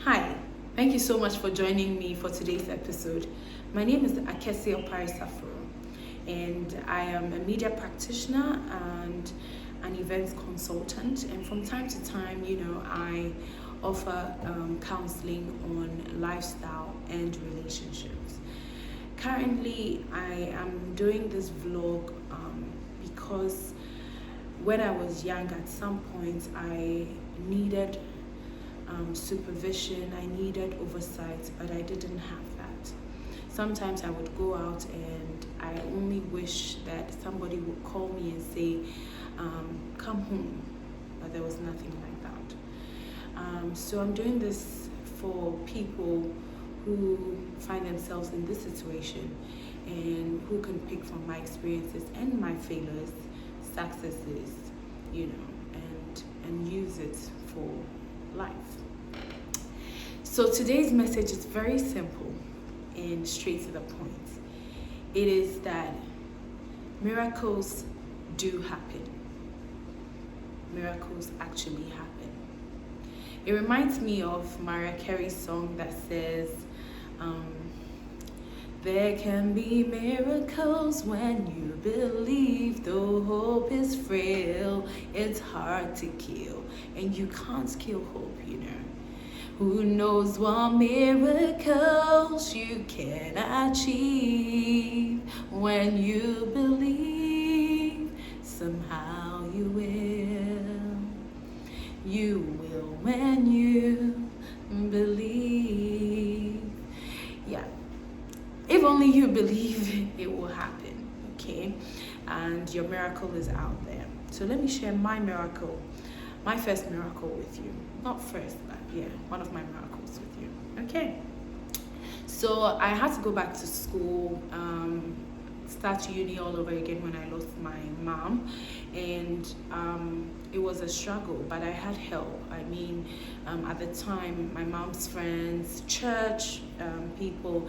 Hi, thank you so much for joining me for today's episode. My name is Akesi Oparisafuro, and I am a media practitioner and an events consultant. And from time to time, I offer counseling on lifestyle and relationships. Currently, I am doing this vlog because when I was young, at some point, I needed supervision, I needed oversight, but I didn't have that. Sometimes I would go out and I only wish that somebody would call me and say, come home, but there was nothing like that. So I'm doing this for people who find themselves in this situation and who can pick from my experiences and my failures, successes, and use it for life. So today's message is very simple and straight to the point. It is that miracles do happen. Miracles actually happen. It reminds me of Mariah Carey's song that says, there can be miracles when you believe, though hope is frail, it's hard to kill, and you can't kill hope, Who knows what miracles you can achieve when you believe, somehow you will. You will when you believe. Yeah. If only you believe, it will happen, okay? And your miracle is out there. So let me share my miracle, my first miracle with you. Not first, but one of my miracles with you, okay? So I had to go back to school, start uni all over again when I lost my mom, and it was a struggle, but I had help. At the time, my mom's friends, church people,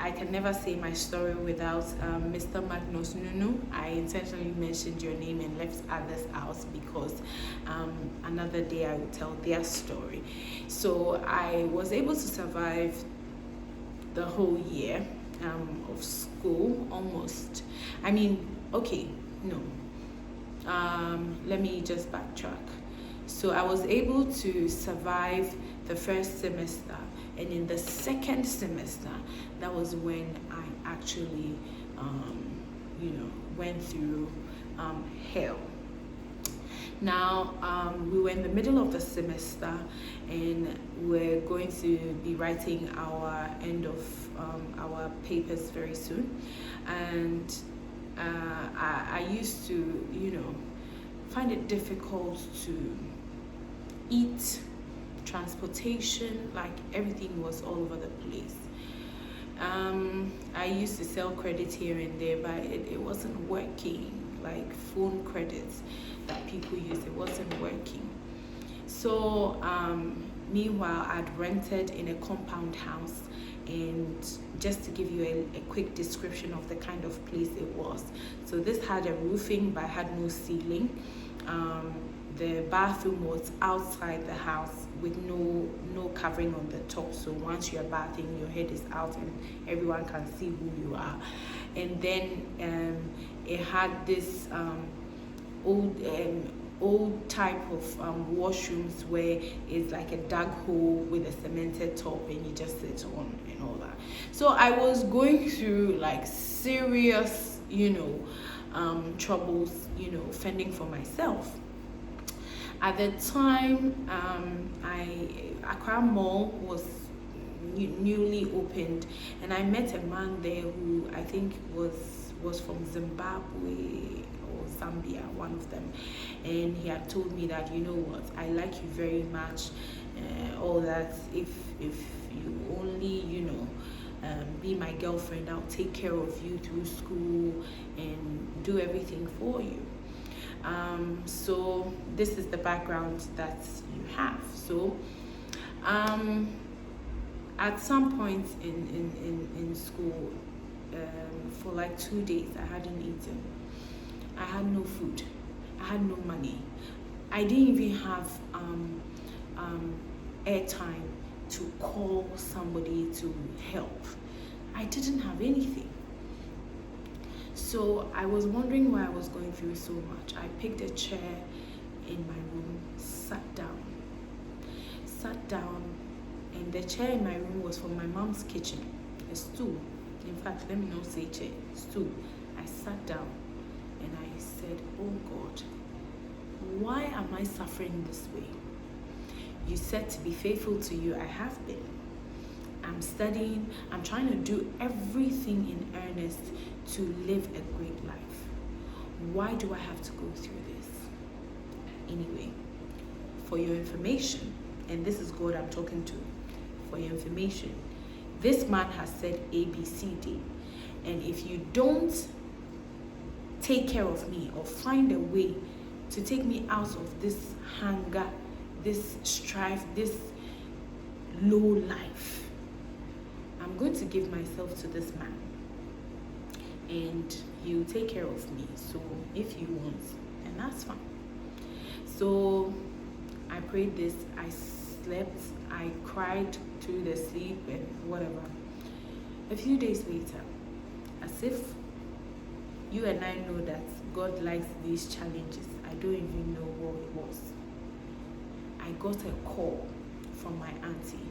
I can never say my story without Mr. Magnus Nunu. I intentionally mentioned your name and left others out because another day I will tell their story. So I was able to survive the whole year of school, almost. Let me just backtrack. So I was able to survive the first semester, and in the second semester, that was when I actually, went through hell. Now, we were in the middle of the semester, and we're going to be writing our end of our papers very soon. And I used to, find it difficult to eat, transportation, like everything was all over the place. I used to sell credit here and there, but it wasn't working, like phone credits that people use, it wasn't working. So meanwhile, I'd rented in a compound house, and just to give you a quick description of the kind of place it was. So this had a roofing but had no ceiling. The bathroom was outside the house with no covering on the top. So once you're bathing, your head is out and everyone can see who you are. And then it had this old type of washrooms where it's like a dug hole with a cemented top and you just sit on and all that. So I was going through like serious, troubles, fending for myself. At the time, Accra Mall was newly opened, and I met a man there who I think was from Zimbabwe or Zambia, one of them, and he had told me that, I like you very much, all that, if you only, be my girlfriend, I'll take care of you through school and do everything for you. So this is the background that you have. So at some point in school, for like 2 days, I hadn't eaten. I had no food. I had no money. I didn't even have airtime to call somebody to help. I didn't have anything. So I was wondering why I was going through so much. I picked a chair in my room, sat down, and the chair in my room was from my mom's kitchen, a stool. In fact, let me not say chair, stool. I sat down and I said, oh God, why am I suffering this way? You said to be faithful to you. I have been. I'm studying. I'm trying to do everything in earnest to live a great life. Why do I have to go through this? Anyway, for your information, and this is God I'm talking to, for your information, this man has said A, B, C, D. And if you don't take care of me or find a way to take me out of this hunger, this strife, this low life, I'm going to give myself to this man and he'll take care of me. So if you want, then that's fine. So I prayed this, I slept, I cried through the sleep and whatever. A few days later, as if you and I know that God likes these challenges, I don't even know what it was. I got a call from my auntie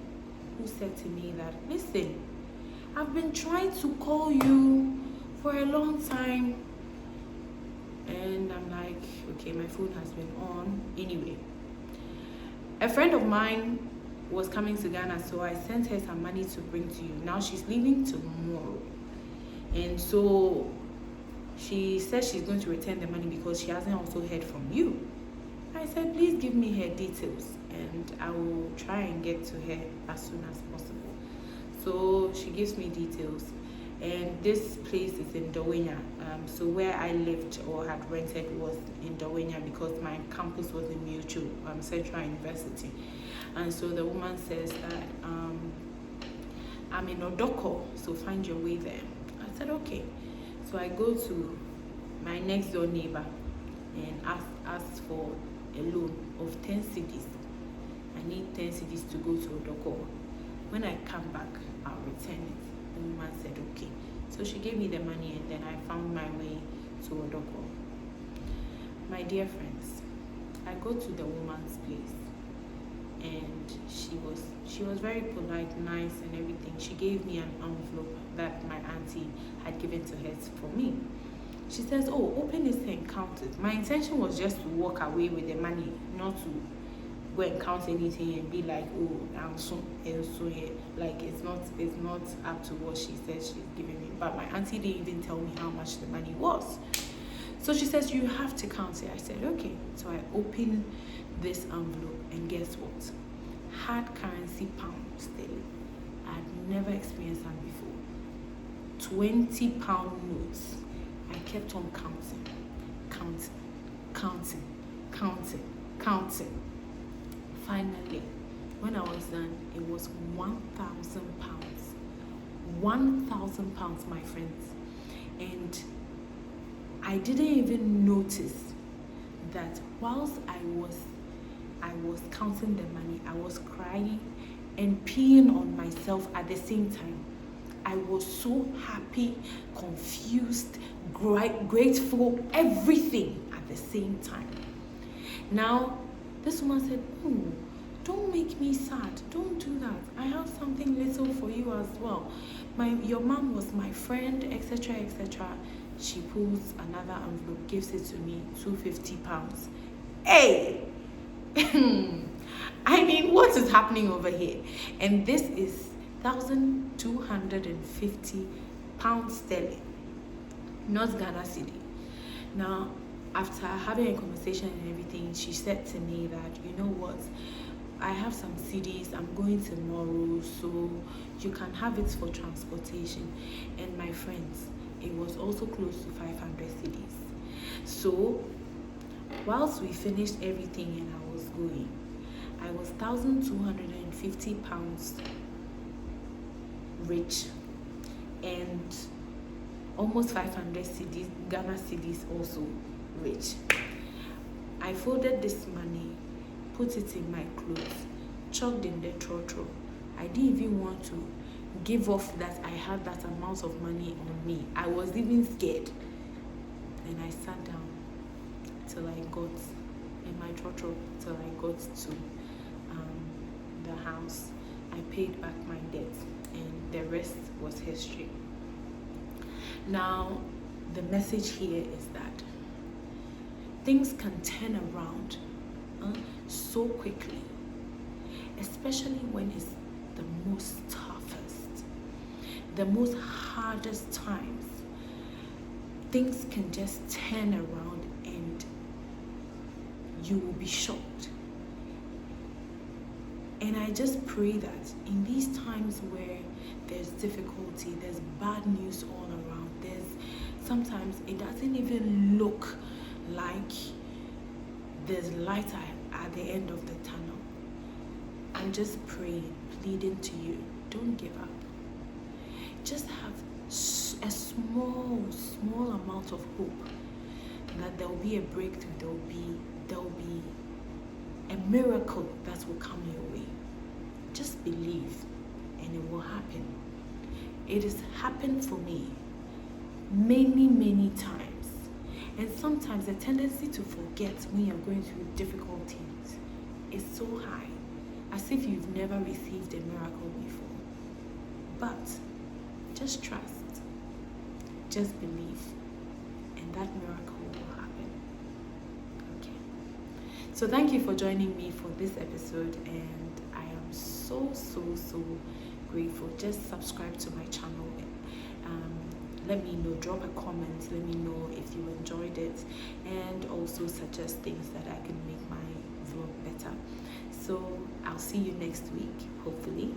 who said to me that, listen, I've been trying to call you for a long time. And I'm like, okay, my phone has been on. Anyway, a friend of mine was coming to Ghana, so I sent her some money to bring to you. Now she's leaving tomorrow. And so she said she's going to return the money because she hasn't also heard from you. I said, please give me her details and I will try and get to her as soon as possible. So she gives me details, and this place is in Dawenya. So where I lived or had rented was in Dawenya because my campus was in Mutual, Central University. And so the woman says that I'm in Odoko, so find your way there. I said, okay. So I go to my next door neighbor and ask for a loan of 10 cedis. I need 10 cedis to go to Odoko. When I come back, I'll return it. The woman said, okay. So she gave me the money and then I found my way to Odoko. My dear friends, I go to the woman's place and she was very polite, nice and everything. She gave me an envelope that my auntie had given to her for me. She says, oh, open this and count it. My intention was just to walk away with the money, not to go and count anything and be like, oh, I'm so and so here. Like it's not up to what she said she's giving me. But my auntie didn't even tell me how much the money was. So she says, you have to count it. I said, okay. So I opened this envelope and guess what? Hard currency pound sterling. I had never experienced that before. 20-pound notes. I kept on counting. Finally, when I was done, it was 1,000 pounds. 1,000 pounds, my friends. And I didn't even notice that whilst I was counting the money, I was crying and peeing on myself at the same time. I was so happy, confused, grateful, everything at the same time. Now, this woman said, oh, don't make me sad. Don't do that. I have something little for you as well. Your mom was my friend, etc., etc. She pulls another envelope, gives it to me, 250 pounds. Hey! I mean, what is happening over here? And this is 1,250 pounds sterling, not Ghana cedi. Now, after having a conversation and everything, she said to me that, you know what, I have some cedis, I'm going tomorrow, so you can have it for transportation. And my friends, it was also close to 500 cedis. So, whilst we finished everything and I was going, I was 1,250 pounds rich and almost 500 cedis, Ghana cedis also rich. I folded this money, put it in my clothes, chugged in the trotro. I didn't even want to give off that I had that amount of money on me. I was even scared. Then I sat down till I got in my trotro till I got to the house. I paid back my debt, and the rest was history. Now, the message here is that things can turn around so quickly, especially when it's the most toughest, the most hardest times. Things can just turn around and you will be shocked. And I just pray that in these times where there's difficulty, there's bad news all around, sometimes it doesn't even look like there's light at the end of the tunnel. I'm just praying, pleading to you, don't give up. Just have a small amount of hope that there will be a breakthrough, there will be a miracle that will come your way. Just believe and it will happen. It has happened for me many times. And sometimes the tendency to forget when you're going through difficulties is so high, as if you've never received a miracle before. But just trust, just believe, and that miracle will happen. Okay. So thank you for joining me for this episode, and I am so grateful. Just subscribe to my channel. Let me know, drop a comment, let me know if you enjoyed it, and also suggest things that I can make my vlog better. So I'll see you next week, hopefully.